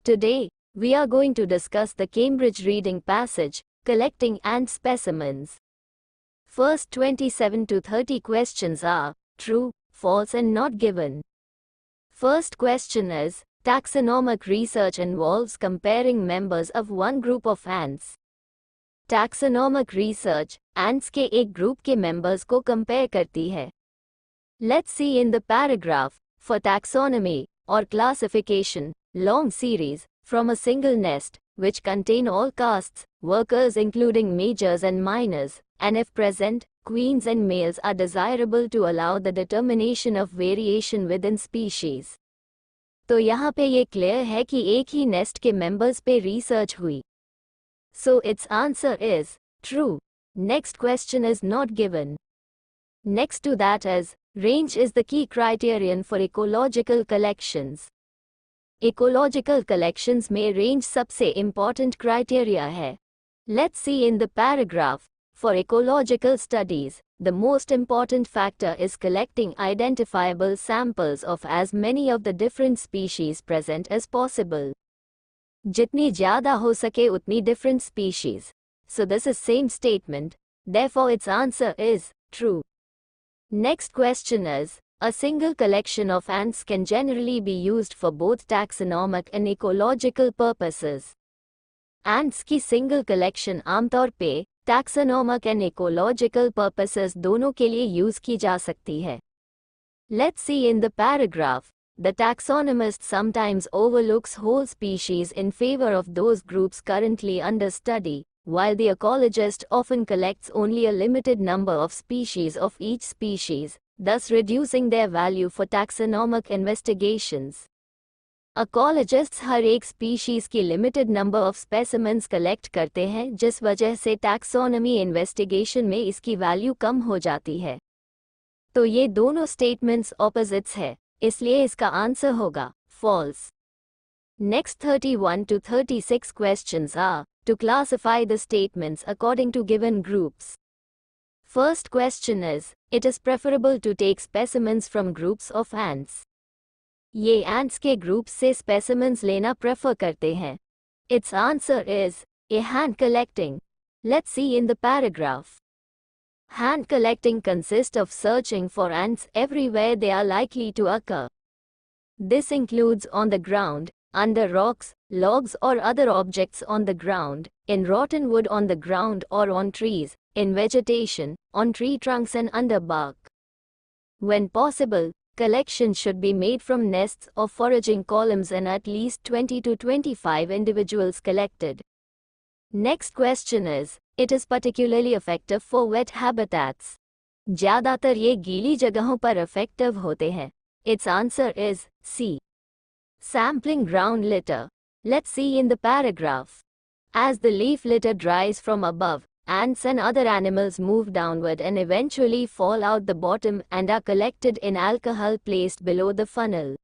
Today, we are going to discuss the Cambridge reading passage, Collecting Ant Specimens. First 27 to 30 questions are true, false and not given. First question is, taxonomic research involves comparing members of one group of ants. Taxonomic research, ants के एक group के members को compare करती है. Let's see in the paragraph, for taxonomy, or classification, long series, from a single nest, which contain all castes, workers including majors and minors, and if present, queens and males are desirable to allow the determination of variation within species. तो यहाँ पे ये clear है कि एक ही nest के members पे research हुई. So its answer is true. Next question is not given. Next to that is, range is the key criterion for ecological collections. Ecological collections में range सबसे important criteria है. Let's see in the paragraph. For ecological studies, the most important factor is collecting identifiable samples of as many of the different species present as possible. जितनी ज़्यादा हो सके उतनी different species. So this is same statement. Therefore its answer is true. Next question is, a single collection of ants can generally be used for both taxonomic and ecological purposes. Ants की single collection आमतौर पे taxonomic and ecological purposes दोनों के लिए use की जा सकती है. Let's see in the paragraph. The taxonomist sometimes overlooks whole species in favor of those groups currently under study, while the ecologist often collects only a limited number of species of each species, thus reducing their value for taxonomic investigations. Ecologists हर एक species की limited number of specimens collect करते हैं जिस वजह से taxonomy investigation में इसकी value कम हो जाती है. तो ये दोनों statements opposites है, इसलिए इसका आंसर होगा false. Next 31 to 36 questions are to classify the statements according to given groups. First question is, it is preferable to take specimens from groups of ants. ये ants के groups से specimens लेना prefer करते हैं. Its answer is a hand collecting. Let's see in the paragraph. Hand collecting consists of searching for ants everywhere they are likely to occur. This includes on the ground, under rocks, logs or other objects on the ground, in rotten wood on the ground or on trees, in vegetation, on tree trunks and under bark. When possible, collection should be made from nests or foraging columns and at least 20 to 25 individuals collected. Next question is, it is particularly effective for wet habitats. ज़्यादातर ये गीली जगहों पर effective होते हैं. Its answer is C. Sampling ground litter. Let's see in the paragraph. As the leaf litter dries from above, ants and other animals move downward and eventually fall out the bottom and are collected in alcohol placed below the funnel.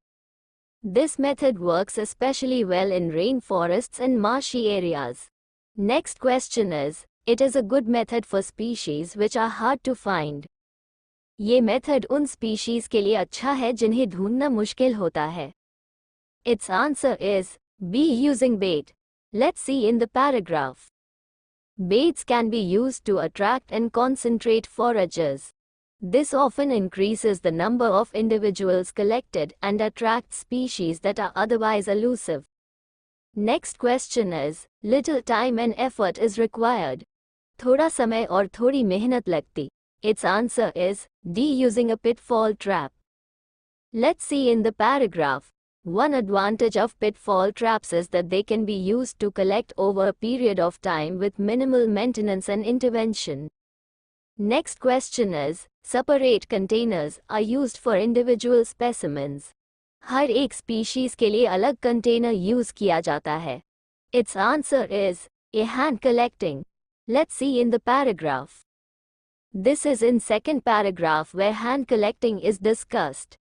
This method works especially well in rainforests and marshy areas. Next question is, it is a good method for species which are hard to find. ये method उन species के लिए अच्छा है जिन्हें ढूंढना मुश्किल होता है. Its answer is B. Using bait. Let's see in the paragraph. Baits can be used to attract and concentrate foragers. This often increases the number of individuals collected and attracts species that are otherwise elusive. Next question is, little time and effort is required. थोड़ा समय और थोड़ी मेहनत लगती. Its answer is D. Using a pitfall trap. Let's see in the paragraph. One advantage of pitfall traps is that they can be used to collect over a period of time with minimal maintenance and intervention. Next question is, separate containers are used for individual specimens. हर एक species के लिए अलग container use किया जाता है. Its answer is a hand collecting. Let's see in the paragraph. This is in second paragraph where hand collecting is discussed.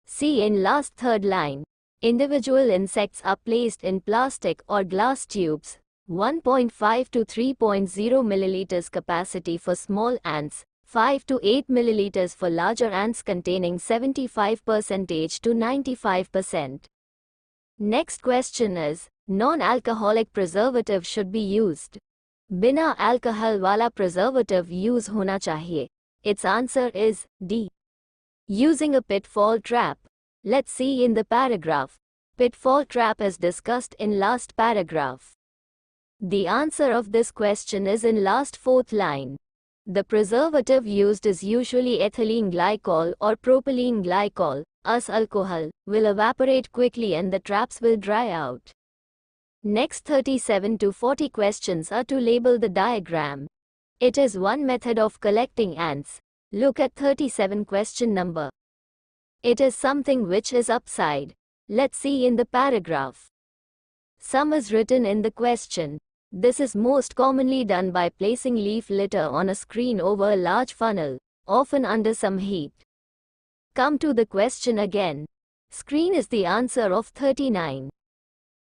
See in last third line. Individual insects are placed in plastic or glass tubes, 1.5 to 3.0 milliliters capacity for small ants, 5 to 8 milliliters for larger ants containing 75% to 95%. Next question is, Non-alcoholic preservative should be used. बिना alcohol वाला preservative use होना चाहिए. Its answer is D. Using a pitfall trap. Let's see in the paragraph. Pitfall trap is discussed in last paragraph. The answer of this question is in last fourth line. The preservative used is usually ethylene glycol or propylene glycol, as alcohol, will evaporate quickly and the traps will dry out. Next 37 to 40 questions are to label the diagram. It is one method of collecting ants. Look at 37 question number. It is something which is upside. Let's see in the paragraph. Sum is written in the question. This is most commonly done by placing leaf litter on a screen over a large funnel, often under some heat. Come to the question again. Screen is the answer of 39.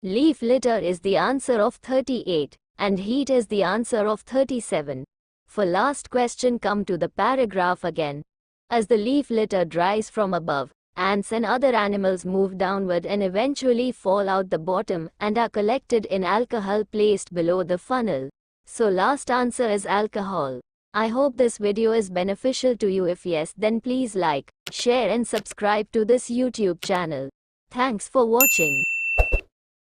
Leaf litter is the answer of 38, and heat is the answer of 37. For last question, come to the paragraph again. As the leaf litter dries from above, ants and other animals move downward and eventually fall out the bottom and are collected in alcohol placed below the funnel. So last answer is alcohol. I hope this video is beneficial to you. If yes, then please like, share and subscribe to this YouTube channel. Thanks for watching.